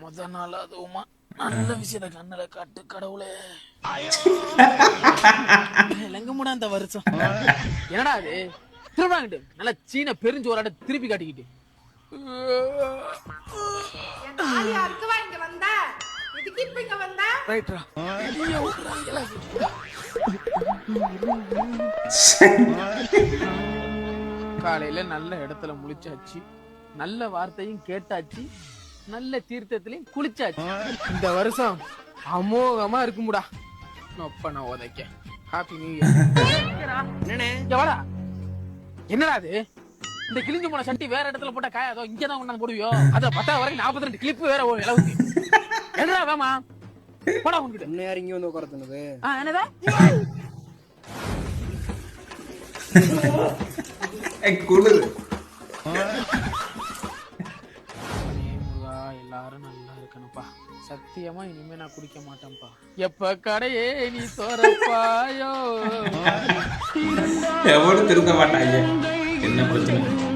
முத நாள் அதுவுமா நல்ல விஷயத்த கண்ணுல காட்டு கடவுளே. லங்க முடா அந்த வருஷம் என்னடா அது திருவிழாங்கிட்டு நல்லா சீன பெருஞ்சு ஒரு திருப்பி காட்டிக்கிட்டு காலையில நல்ல இடத்துல முழிச்சாச்சு, நல்ல வார்த்தையும் கேட்டாச்சு, நல்ல தீர்த்தத்திலையும் குளிச்சாச்சு. இந்த வருஷம் அமோகமா இருக்கும்டா. நான் உதைக்க ஹாப்பி நியூ இயர். என்னடா அது இந்த கிழிஞ்சு போன சட்டி வேற இடத்துல போட்டா காயாதோ, இங்கதான் கொண்டாந்து போடுவியோ? அத 10 வரைக்கும் 42 கிளிப்பு வேற ஒரு அளவுக்கு. என்னடா வேமா போடா உங்ககிட்ட. என்ன யார் இங்க வந்து உட்கார்ந்துனது? என்னதா குளிர். எல்லாரும் நல்லா இருக்கணும்ப்பா. சத்தியமா இனிமே நான் குடிக்க மாட்டேன்ப்பா. எப்ப கடையே நீ தோறப்பாயோ எவனும் திருந்த மாட்டாங்க. என்ன பிரச்சனை?